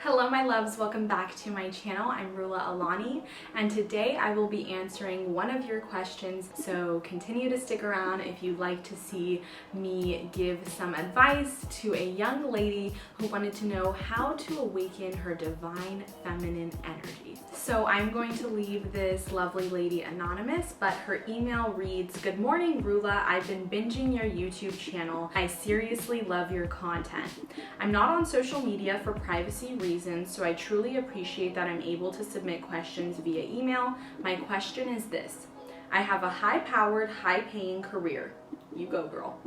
Hello my loves, welcome back to my channel. I'm Rulla Alani and today I will be answering one of your questions, so continue to stick around if you'd like to see me give some advice to a young lady who wanted to know how to awaken her divine feminine energy. So I'm going to leave this lovely lady anonymous, but her email reads, "Good morning Rulla, I've been binging your YouTube channel. I seriously love your content. I'm not on social media for privacy reasons, so I truly appreciate that I'm able to submit questions via email. My question is this: I have a high-powered, high-paying career." You go, girl.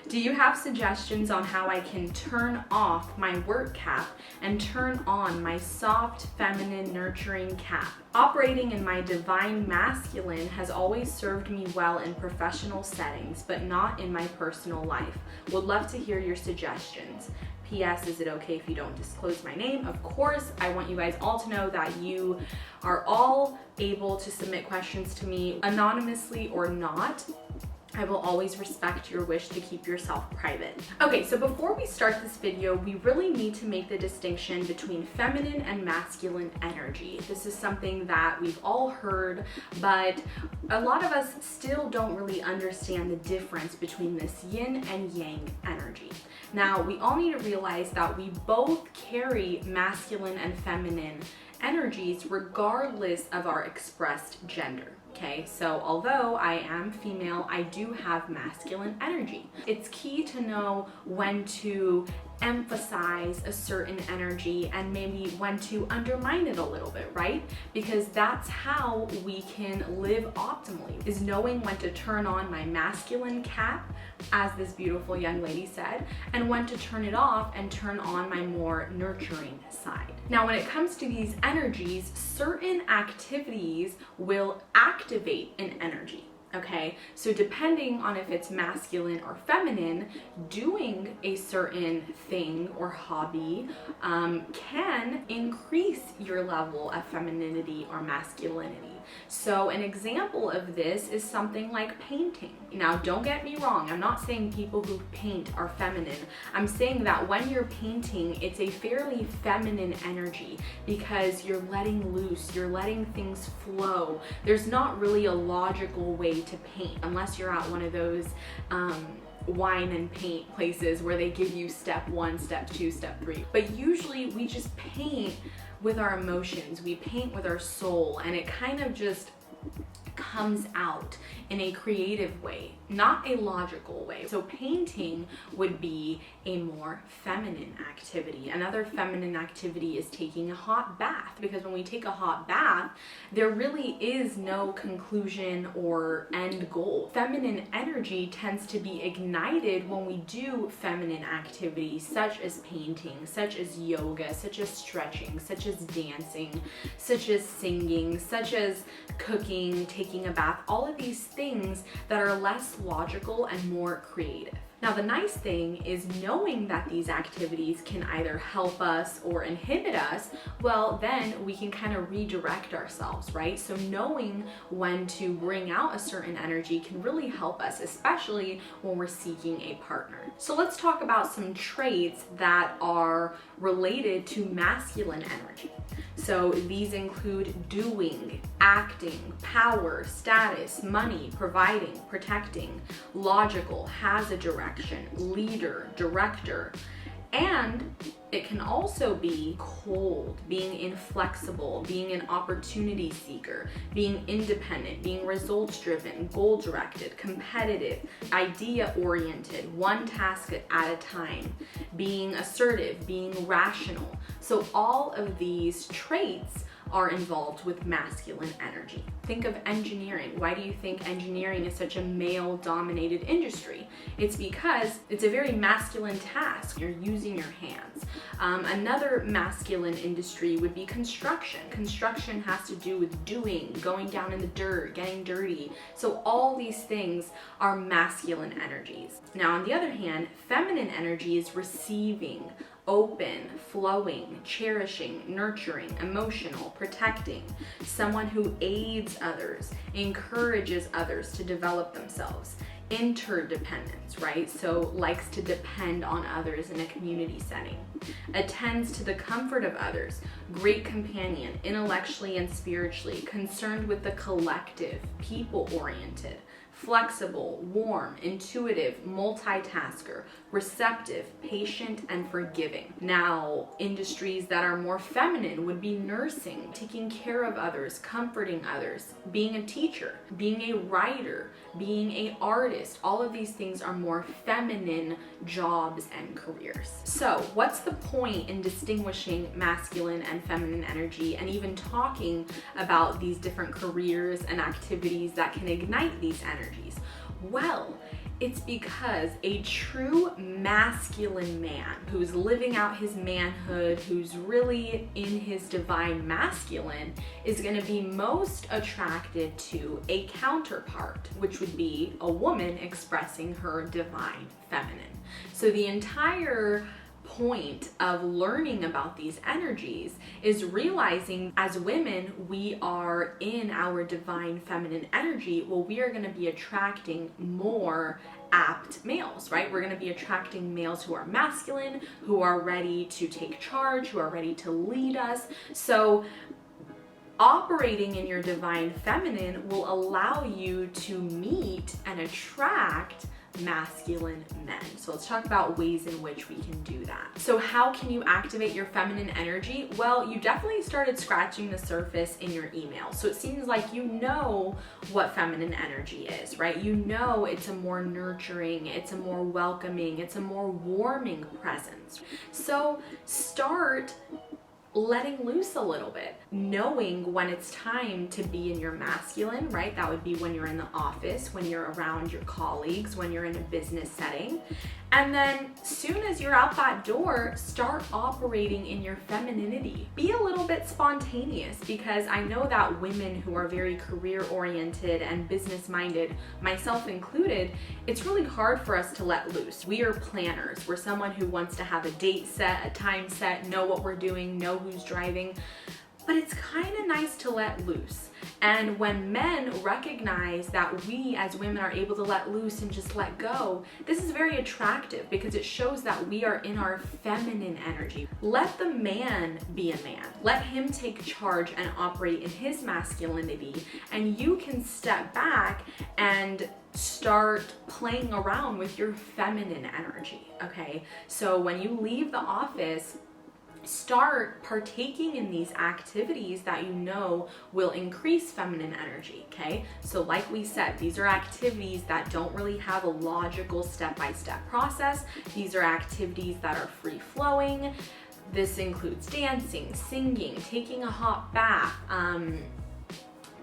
"Do you have suggestions on how I can turn off my work cap and turn on my soft, feminine, nurturing cap? Operating in my divine masculine has always served me well in professional settings, but not in my personal life. Would love to hear your suggestions. P.S. Is it okay if you don't disclose my name?" Of course, I want you guys all to know that you are all able to submit questions to me anonymously or not. I will always respect your wish to keep yourself private. Okay, so before we start this video, we really need to make the distinction between feminine and masculine energy. This is something that we've all heard, but a lot of us still don't really understand the difference between this yin and yang energy. Now, we all need to realize that we both carry masculine and feminine energies regardless of our expressed gender. Okay, so although I am female, I do have masculine energy. It's key to know when to emphasize a certain energy and maybe when to undermine it a little bit, right? Because that's how we can live optimally, is knowing when to turn on my masculine cap, as this beautiful young lady said, and when to turn it off and turn on my more nurturing side. Now, when it comes to these energies, certain activities will activate an energy. Okay, so depending on if it's masculine or feminine, doing a certain thing or hobby can increase your level of femininity or masculinity. So an example of this is something like painting. Now, don't get me wrong, I'm not saying people who paint are feminine. I'm saying that when you're painting, it's a fairly feminine energy because you're letting loose, you're letting things flow. There's not really a logical way to paint unless you're at one of those wine and paint places where they give you step 1, step 2, step 3. But usually we just paint with our emotions, we paint with our soul, and it kind of just comes out in a creative way, not a logical way. So painting would be a more feminine activity. Another feminine activity is taking a hot bath, because when we take a hot bath, there really is no conclusion or end goal. Feminine energy tends to be ignited when we do feminine activities such as painting, such as yoga, such as stretching, such as dancing, such as singing, such as cooking, taking a bath, all of these things that are less logical and more creative. Now, the nice thing is knowing that these activities can either help us or inhibit us, well, then we can kind of redirect ourselves, right? So knowing when to bring out a certain energy can really help us, especially when we're seeking a partner. So let's talk about some traits that are related to masculine energy. So these include doing, acting, power, status, money, providing, protecting, logical, has a direction, leader, director, and it can also be cold, being inflexible, being an opportunity seeker, being independent, being results driven, goal directed, competitive, idea oriented, one task at a time, being assertive, being rational. So all of these traits are involved with masculine energy. Think of engineering. Why do you think engineering is such a male-dominated industry? It's because it's a very masculine task. You're using your hands. Another masculine industry would be construction. Construction has to do with doing, going down in the dirt, getting dirty. So all these things are masculine energies. Now, on the other hand, feminine energy is receiving, open, flowing, cherishing, nurturing, emotional, protecting, someone who aids others, encourages others to develop themselves. interdependence, right? So likes to depend on others in a community setting, attends to the comfort of others, great companion, intellectually and spiritually, concerned with the collective, people-oriented, flexible, warm, intuitive, multitasker, receptive, patient, and forgiving. Now, industries that are more feminine would be nursing, taking care of others, comforting others, being a teacher, being a writer, being an artist. All of these things are more feminine jobs and careers. So, what's the point in distinguishing masculine and feminine energy and even talking about these different careers and activities that can ignite these energies? Well, it's because a true masculine man who's living out his manhood, who's really in his divine masculine, is going to be most attracted to a counterpart, which would be a woman expressing her divine feminine. So the entire point of learning about these energies is realizing as women we are in our divine feminine energy. Well, we are going to be attracting more apt males, right? We're going to be attracting males who are masculine, who are ready to take charge, who are ready to lead us. So operating in your divine feminine will allow you to meet and attract masculine men. So let's talk about ways in which we can do that. So how can you activate your feminine energy? Well, you definitely started scratching the surface in your email. So it seems like you know what feminine energy is, right? You know it's a more nurturing, it's a more welcoming, it's a more warming presence. So start letting loose a little bit, knowing when it's time to be in your masculine, right? That would be when you're in the office, when you're around your colleagues, when you're in a business setting. And then soon as you're out that door, start operating in your femininity. Be a little bit spontaneous, because I know that women who are very career oriented and business minded, myself included, it's really hard for us to let loose. We are planners. We're someone who wants to have a date set, a time set, know what we're doing, know who's driving. But it's kind of nice to let loose. And when men recognize that we as women are able to let loose and just let go, this is very attractive because it shows that we are in our feminine energy. Let the man be a man. Let him take charge and operate in his masculinity, and you can step back and start playing around with your feminine energy, okay? So when you leave the office, start partaking in these activities that you know will increase feminine energy, okay? So like we said, these are activities that don't really have a logical step-by-step process. These are activities that are free-flowing. This includes dancing, singing, taking a hot bath,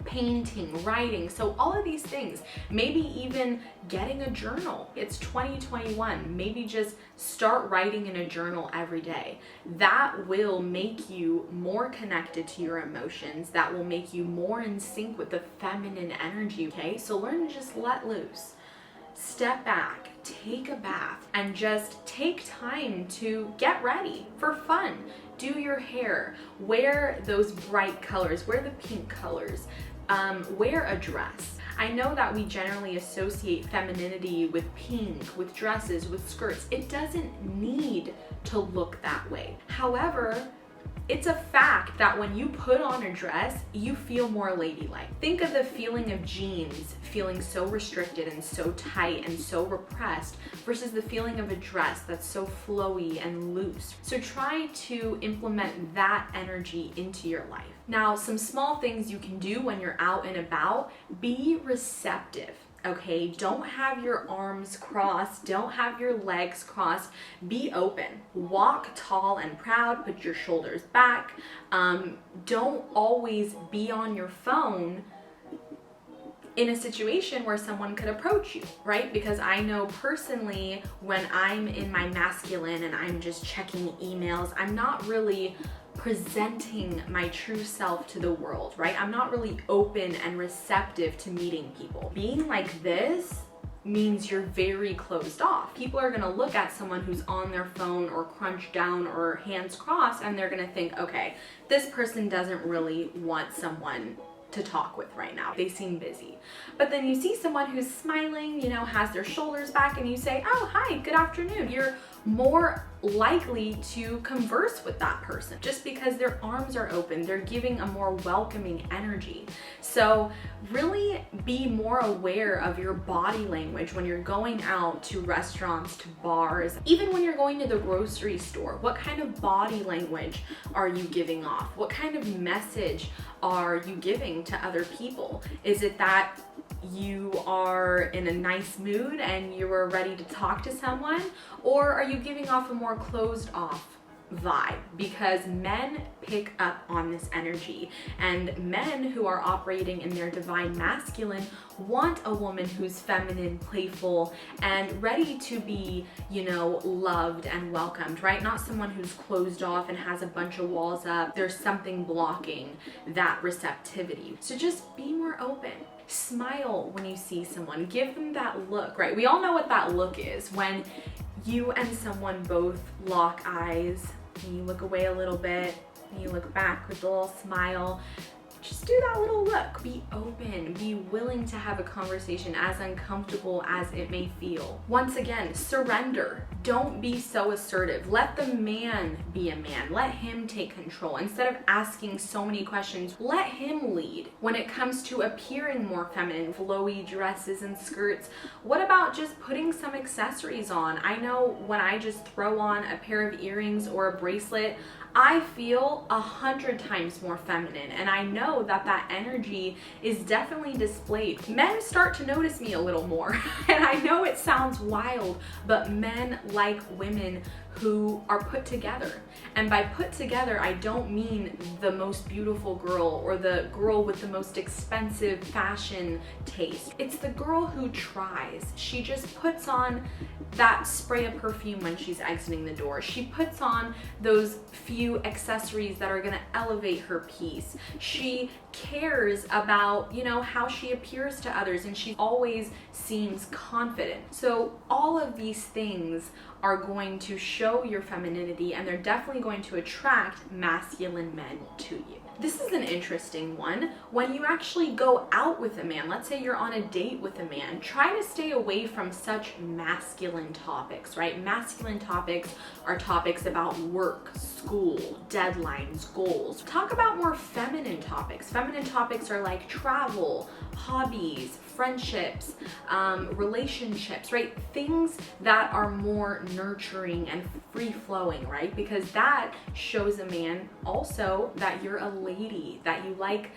painting, writing. So all of these things, maybe even getting a journal. It's 2021. Maybe just start writing in a journal every day. That will make you more connected to your emotions. That will make you more in sync with the feminine energy, okay? So learn to just let loose. Step back, take a bath, and just take time to get ready for fun. Do your hair, wear those bright colors, wear the pink colors, wear a dress. I know that we generally associate femininity with pink, with dresses, with skirts. It doesn't need to look that way. However, it's a fact that when you put on a dress, you feel more ladylike. Think of the feeling of jeans feeling so restricted and so tight and so repressed versus the feeling of a dress that's so flowy and loose. So try to implement that energy into your life. Now, some small things you can do when you're out and about: be receptive. Okay, don't have your arms crossed, don't have your legs crossed, be open. Walk tall and proud, put your shoulders back. Don't always be on your phone in a situation where someone could approach you, right? Because I know personally, when I'm in my masculine and I'm just checking emails, I'm not really presenting my true self to the world, right? I'm not really open and receptive to meeting people. Being like this means you're very closed off. People are gonna look at someone who's on their phone or crunched down or hands crossed, and they're gonna think, okay, this person doesn't really want someone to talk with right now. They seem busy. But then you see someone who's smiling, you know, has their shoulders back, and you say, oh, hi, good afternoon. You're more likely to converse with that person just because their arms are open. They're giving a more welcoming energy. So really be more aware of your body language when you're going out to restaurants, to bars, even when you're going to the grocery store. What kind of body language are you giving off? What kind of message are you giving to other people? Is it that you are in a nice mood and you are ready to talk to someone? Or are you giving off a more closed off vibe? Because men pick up on this energy, and men who are operating in their divine masculine want a woman who's feminine, playful, and ready to be, you know, loved and welcomed, right? Not someone who's closed off and has a bunch of walls up. There's something blocking that receptivity. So just be more open. Smile when you see someone. Give them that look, right? We all know what that look is. When you and someone both lock eyes, and you look away a little bit, and you look back with a little smile. Just do that little look. Be open. Be willing to have a conversation, as uncomfortable as it may feel. Once again, surrender. Don't be so assertive. Let the man be a man. Let him take control. Instead of asking so many questions, let him lead. When it comes to appearing more feminine, flowy dresses and skirts, what about just putting some accessories on? I know when I just throw on a pair of earrings or a bracelet, I feel 100 times more feminine, and I know that that energy is definitely displayed. Men start to notice me a little more, and I know it sounds wild, but men like women who are put together. And by put together, I don't mean the most beautiful girl or the girl with the most expensive fashion taste. It's the girl who tries. She just puts on that spray of perfume when she's exiting the door. She puts on those few accessories that are gonna elevate her piece. She cares about, you know, how she appears to others, and she always seems confident. So all of these things are going to show your femininity, and they're definitely going to attract masculine men to you. This is an interesting one. When you actually go out with a man, let's say you're on a date with a man, try to stay away from such masculine topics, right? Masculine topics are topics about work, school, deadlines, goals. Talk about more feminine topics. Feminine topics are like travel, hobbies, friendships, relationships, right? Things that are more nurturing and free-flowing, right? Because that shows a man also that you're a lady, that you like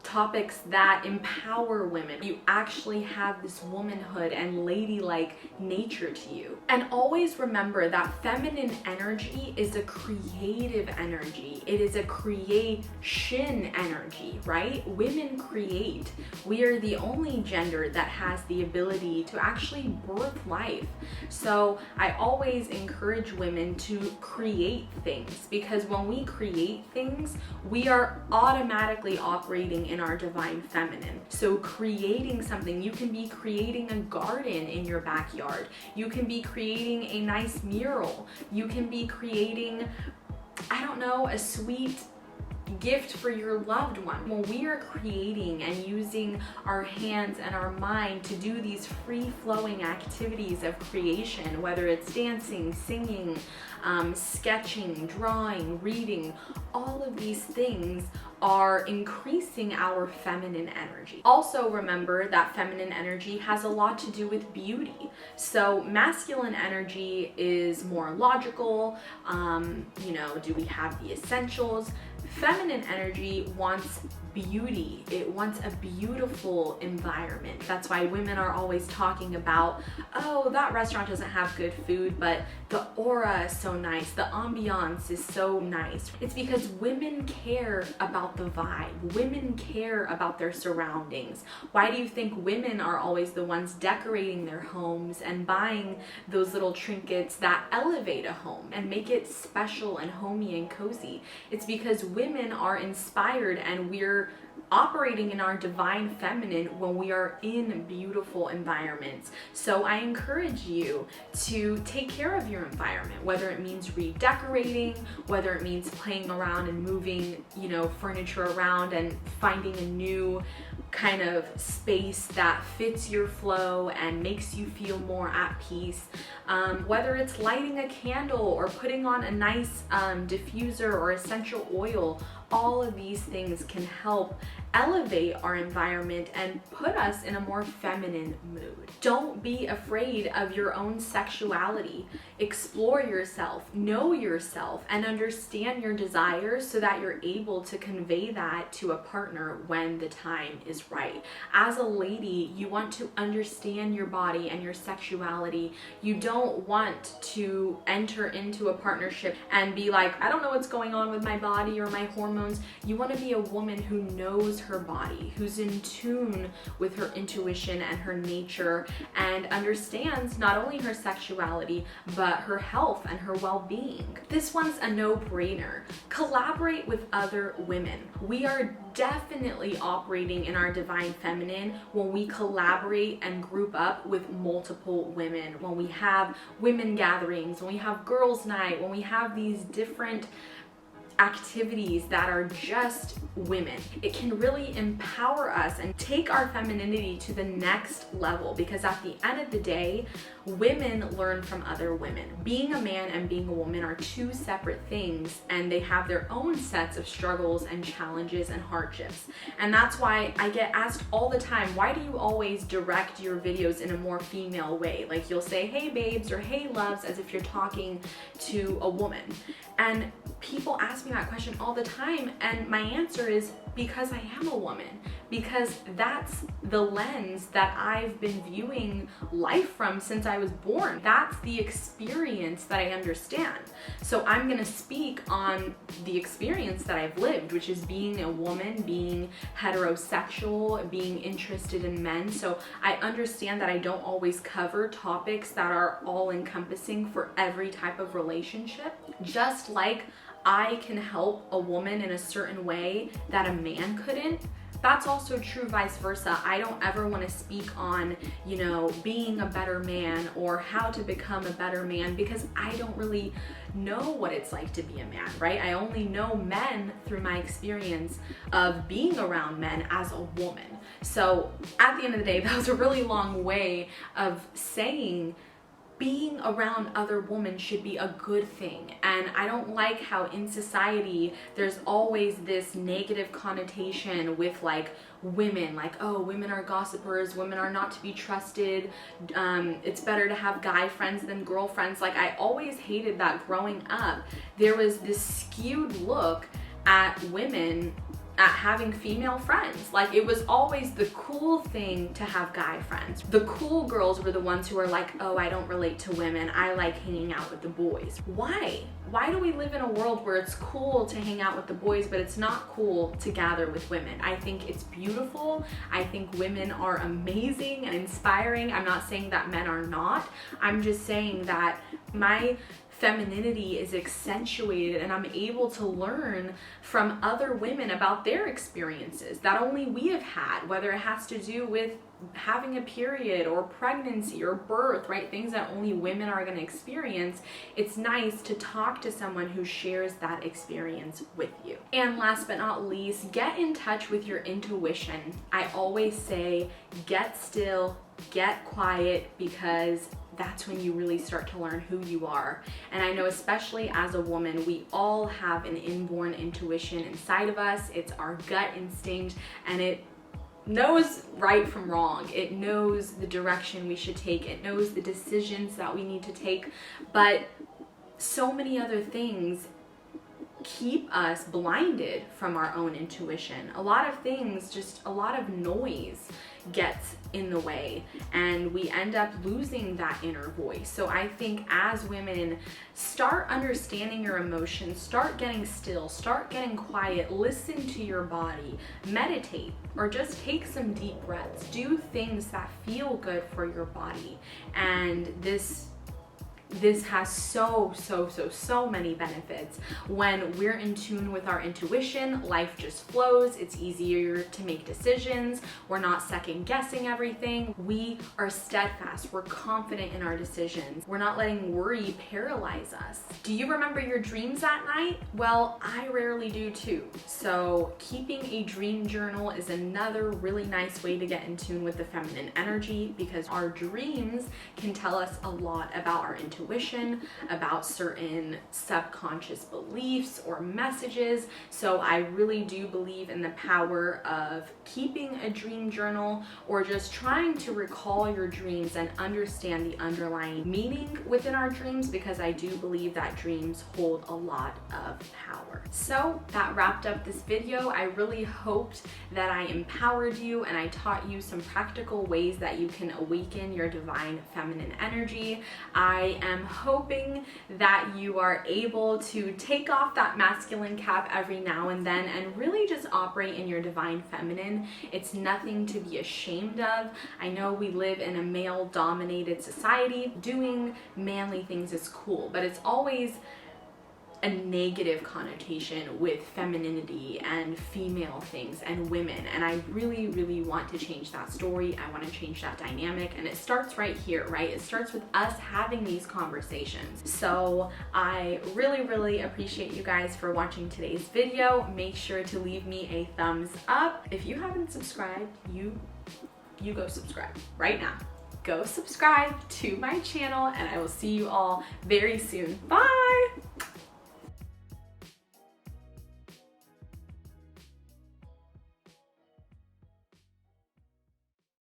topics that empower women. You actually have this womanhood and ladylike nature to you. And always remember that feminine energy is a creative energy. It is a creation energy, right? Women create. We are the only gender that has the ability to actually birth life. So I always encourage women to create things, because when we create things, we are automatically operating in our divine feminine. So creating something, you can be creating a garden in your backyard. You can be creating a nice mural. You can be creating, I don't know, a sweet gift for your loved one. When we are creating and using our hands and our mind to do these free-flowing activities of creation, whether it's dancing, singing, sketching, drawing, reading, all of these things are increasing our feminine energy. Also remember that feminine energy has a lot to do with beauty. So masculine energy is more logical, you know, do we have the essentials? Feminine energy wants beauty. It wants a beautiful environment. That's why women are always talking about, oh, that restaurant doesn't have good food, but the aura is so nice, the ambiance is so nice. It's because women care about the vibe. Women care about their surroundings. Why do you think women are always the ones decorating their homes and buying those little trinkets that elevate a home and make it special and homey and cozy? It's because women women are inspired and we're operating in our divine feminine when we are in beautiful environments. So I encourage you to take care of your environment, whether it means redecorating, whether it means playing around and moving, furniture around and finding a new kind of space that fits your flow and makes you feel more at peace. Whether it's lighting a candle or putting on a nice diffuser or essential oil, all of these things can help elevate our environment and put us in a more feminine mood. Don't be afraid of your own sexuality. Explore yourself, know yourself, and understand your desires so that you're able to convey that to a partner when the time is right. As a lady, you want to understand your body and your sexuality. You don't want to enter into a partnership and be like, I don't know what's going on with my body or my hormones. You want to be a woman who knows her body, who's in tune with her intuition and her nature, and understands not only her sexuality, but her health and her well-being. This one's a no-brainer. Collaborate with other women. We are definitely operating in our divine feminine when we collaborate and group up with multiple women, when we have women gatherings, when we have girls' night, when we have these different activities that are just women. It can really empower us and take our femininity to the next level, because at the end of the day, women learn from other women. Being a man and being a woman are two separate things, and they have their own sets of struggles and challenges and hardships. And that's why I get asked all the time, why do you always direct your videos in a more female way? Like, you'll say, hey babes, or hey loves, as if you're talking to a woman. And people ask me that question all the time, and my answer is because I am a woman, because that's the lens that I've been viewing life from since I was born. That's the experience that I understand. So I'm gonna speak on the experience that I've lived, which is being a woman, being heterosexual, being interested in men. So I understand that I don't always cover topics that are all encompassing for every type of relationship. Just like I can help a woman in a certain way that a man couldn't, that's also true vice versa. I don't ever want to speak on, being a better man or how to become a better man, because I don't really know what it's like to be a man, right? I only know men through my experience of being around men as a woman. So at the end of the day, that was a really long way of saying being around other women should be a good thing. And I don't like how in society there's always this negative connotation with women, oh, women are gossipers, women are not to be trusted, it's better to have guy friends than girlfriends. I always hated that growing up. There was this skewed look at women at having female friends. It was always the cool thing to have guy friends. The cool girls were the ones who were like, oh, I don't relate to women, I like hanging out with the boys. Why? Why do we live in a world where it's cool to hang out with the boys, but it's not cool to gather with women? I think it's beautiful. I think women are amazing and inspiring. I'm not saying that men are not. I'm just saying that my femininity is accentuated and I'm able to learn from other women about their experiences that only we have had, whether it has to do with having a period or pregnancy or birth, right? Things that only women are going to experience. It's nice to talk to someone who shares that experience with you. And last but not least, get in touch with your intuition. I always say, get still, get quiet, because that's when you really start to learn who you are. And I know, especially as a woman, we all have an inborn intuition inside of us. It's our gut instinct, and it knows right from wrong. It knows the direction we should take. It knows the decisions that we need to take. But so many other things keep us blinded from our own intuition. A lot of things, just a lot of noise gets in the way, and we end up losing that inner voice. So I think as women, start understanding your emotions, start getting still, start getting quiet, listen to your body, meditate, or just take some deep breaths. Do things that feel good for your body. And this This has so many benefits. When we're in tune with our intuition, life just flows. It's easier to make decisions. We're not second guessing everything. We are steadfast. We're confident in our decisions. We're not letting worry paralyze us. Do you remember your dreams at night? Well, I rarely do too. So keeping a dream journal is another really nice way to get in tune with the feminine energy, because our dreams can tell us a lot about our intuition, about certain subconscious beliefs or messages. So I really do believe in the power of keeping a dream journal, or just trying to recall your dreams and understand the underlying meaning within our dreams, because I do believe that dreams hold a lot of power. So that wrapped up this video. I really hoped that I empowered you and I taught you some practical ways that you can awaken your divine feminine energy. I am hoping that you are able to take off that masculine cap every now and then and really just operate in your divine feminine. It's nothing to be ashamed of. I know we live in a male-dominated society. Doing manly things is cool, but it's always a negative connotation with femininity and female things and women, and I really want to change that story. I want to change that dynamic, and it starts right here, right? It starts with us having these conversations. So I really appreciate you guys for watching today's video. Make sure to leave me a thumbs up. If you haven't subscribed, you go subscribe right now. Go subscribe to my channel, and I will see you all very soon. Bye!